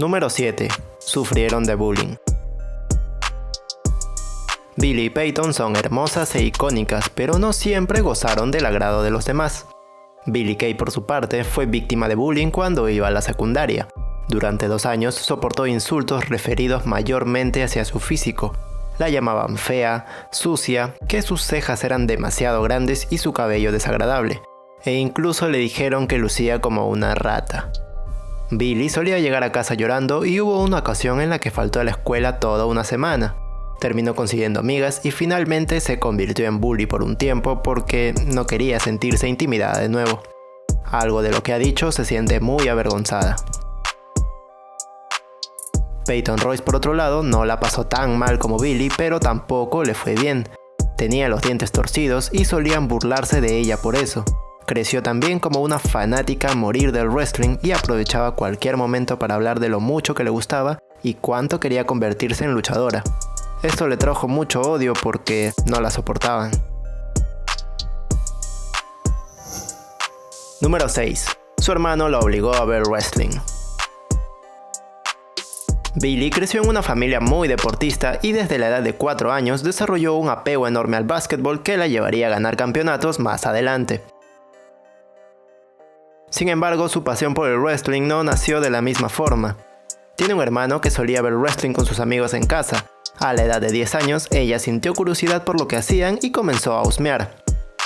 Número 7. Sufrieron de bullying. Billie y Peyton son hermosas e icónicas, pero no siempre gozaron del agrado de los demás. Billie Kay, por su parte, fue víctima de bullying cuando iba a la secundaria. Durante 2 años soportó insultos referidos mayormente hacia su físico. La llamaban fea, sucia, que sus cejas eran demasiado grandes y su cabello desagradable, e incluso le dijeron que lucía como una rata. Billie solía llegar a casa llorando y hubo una ocasión en la que faltó a la escuela toda una semana. Terminó consiguiendo amigas y finalmente se convirtió en bully por un tiempo porque no quería sentirse intimidada de nuevo. Algo de lo que ha dicho se siente muy avergonzada. Peyton Royce, por otro lado, no la pasó tan mal como Billie, pero tampoco le fue bien. Tenía los dientes torcidos y solían burlarse de ella por eso. Creció también como una fanática a morir del wrestling y aprovechaba cualquier momento para hablar de lo mucho que le gustaba y cuánto quería convertirse en luchadora. Esto le trajo mucho odio porque no la soportaban. Número 6. Su hermano la obligó a ver wrestling. Billie creció en una familia muy deportista y desde la edad de 4 años desarrolló un apego enorme al básquetbol que la llevaría a ganar campeonatos más adelante. Sin embargo, su pasión por el wrestling no nació de la misma forma. Tiene un hermano que solía ver wrestling con sus amigos en casa. A la edad de 10 años, ella sintió curiosidad por lo que hacían y comenzó a husmear.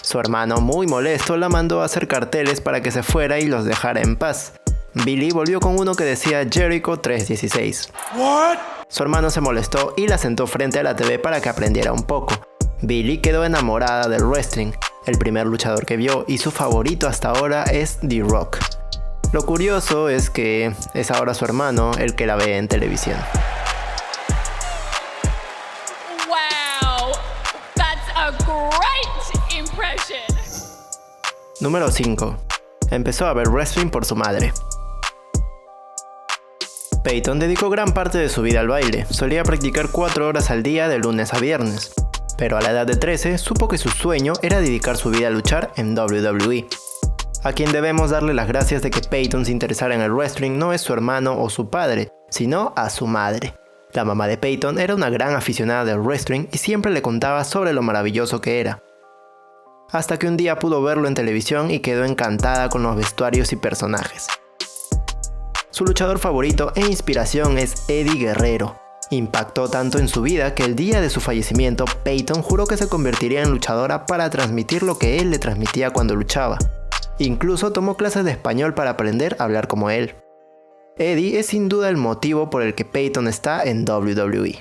Su hermano, muy molesto, la mandó a hacer carteles para que se fuera y los dejara en paz. Billie volvió con uno que decía Jericho 316. ¿What? Su hermano se molestó y la sentó frente a la TV para que aprendiera un poco. Billie quedó enamorada del wrestling, el primer luchador que vio, y su favorito hasta ahora es The Rock. Lo curioso es que es ahora su hermano el que la ve en televisión. Wow, that's a great impression. Número 5. Empezó a ver wrestling por su madre. Peyton dedicó gran parte de su vida al baile. Solía practicar 4 horas al día de lunes a viernes. Pero a la edad de 13 supo que su sueño era dedicar su vida a luchar en WWE. A quien debemos darle las gracias de que Peyton se interesara en el wrestling no es su hermano o su padre, sino a su madre. La mamá de Peyton era una gran aficionada del wrestling y siempre le contaba sobre lo maravilloso que era. Hasta que un día pudo verlo en televisión y quedó encantada con los vestuarios y personajes. Su luchador favorito e inspiración es Eddie Guerrero. Impactó tanto en su vida que el día de su fallecimiento, Peyton juró que se convertiría en luchadora para transmitir lo que él le transmitía cuando luchaba. Incluso tomó clases de español para aprender a hablar como él. Eddie es sin duda el motivo por el que Peyton está en WWE.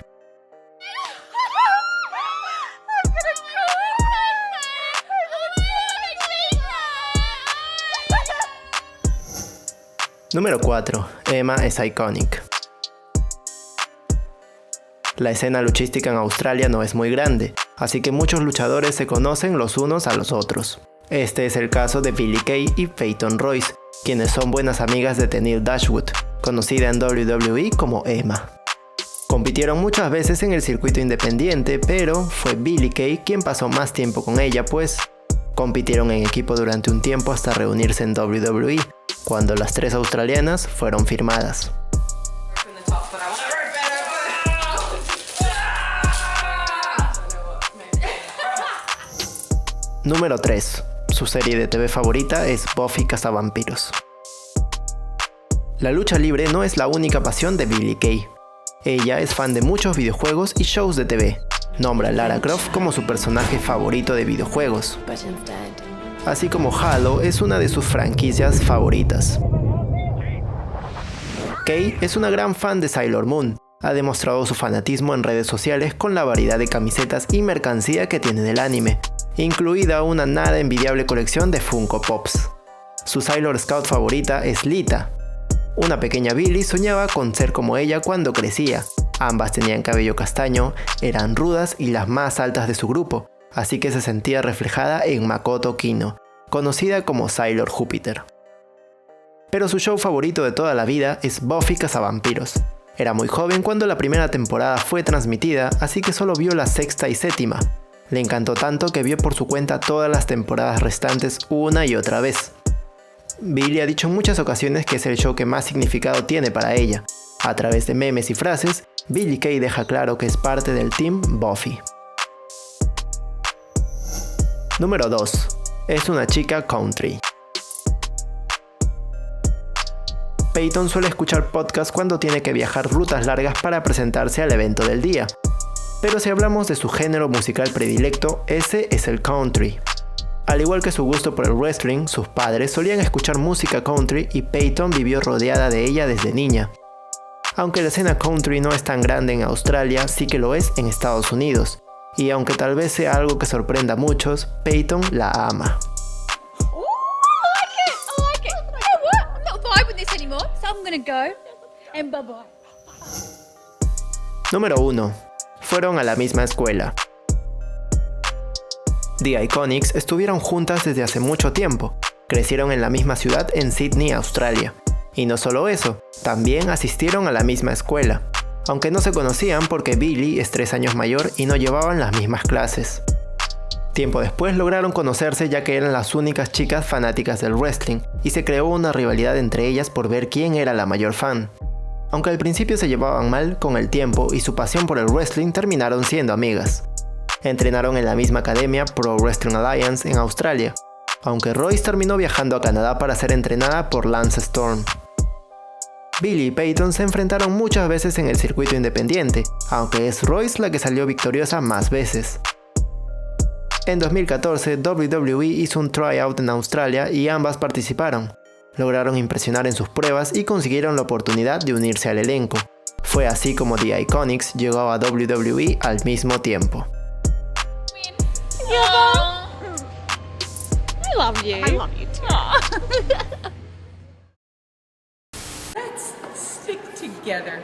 Número 4. Emma es iconic. La escena luchística en Australia no es muy grande, así que muchos luchadores se conocen los unos a los otros. Este es el caso de Billie Kay y Peyton Royce, quienes son buenas amigas de Tenille Dashwood, conocida en WWE como Emma. Compitieron muchas veces en el circuito independiente, pero fue Billie Kay quien pasó más tiempo con ella, pues compitieron en equipo durante un tiempo hasta reunirse en WWE, cuando las 3 australianas fueron firmadas. Número 3. Su serie de TV favorita es Buffy Cazavampiros. La lucha libre no es la única pasión de Billie Kay. Ella es fan de muchos videojuegos y shows de TV. Nombra a Lara Croft como su personaje favorito de videojuegos. Así como Halo es una de sus franquicias favoritas. Kay es una gran fan de Sailor Moon. Ha demostrado su fanatismo en redes sociales con la variedad de camisetas y mercancía que tiene del anime, incluida una nada envidiable colección de Funko Pops. Su Sailor Scout favorita es Lita. Una pequeña Billie soñaba con ser como ella cuando crecía. Ambas tenían cabello castaño, eran rudas y las más altas de su grupo, así que se sentía reflejada en Makoto Kino, conocida como Sailor Júpiter. Pero su show favorito de toda la vida es Buffy Cazavampiros. Era muy joven cuando la primera temporada fue transmitida, así que solo vio la 6ª y 7ª. Le encantó tanto que vio por su cuenta todas las temporadas restantes una y otra vez. Billie ha dicho en muchas ocasiones que es el show que más significado tiene para ella. A través de memes y frases, Billie Kay deja claro que es parte del Team Buffy. Número 2. Es una chica country. Peyton suele escuchar podcasts cuando tiene que viajar rutas largas para presentarse al evento del día. Pero si hablamos de su género musical predilecto, ese es el country. Al igual que su gusto por el wrestling, sus padres solían escuchar música country y Peyton vivió rodeada de ella desde niña. Aunque la escena country no es tan grande en Australia, sí que lo es en Estados Unidos. Y aunque tal vez sea algo que sorprenda a muchos, Peyton la ama. Número 1. Fueron a la misma escuela. The Iconics estuvieron juntas desde hace mucho tiempo. Crecieron en la misma ciudad en Sydney, Australia. Y no solo eso, también asistieron a la misma escuela. Aunque no se conocían porque Billie es 3 años mayor y no llevaban las mismas clases. Tiempo después lograron conocerse ya que eran las únicas chicas fanáticas del wrestling y se creó una rivalidad entre ellas por ver quién era la mayor fan. Aunque al principio se llevaban mal, con el tiempo y su pasión por el wrestling terminaron siendo amigas. Entrenaron en la misma academia Pro Wrestling Alliance en Australia, aunque Royce terminó viajando a Canadá para ser entrenada por Lance Storm. Billie y Peyton se enfrentaron muchas veces en el circuito independiente, aunque es Royce la que salió victoriosa más veces. En 2014, WWE hizo un tryout en Australia y ambas participaron. Lograron impresionar en sus pruebas y consiguieron la oportunidad de unirse al elenco. Fue así como The Iconics llegó a WWE al mismo tiempo. I love you. I love you too. Let's stick together.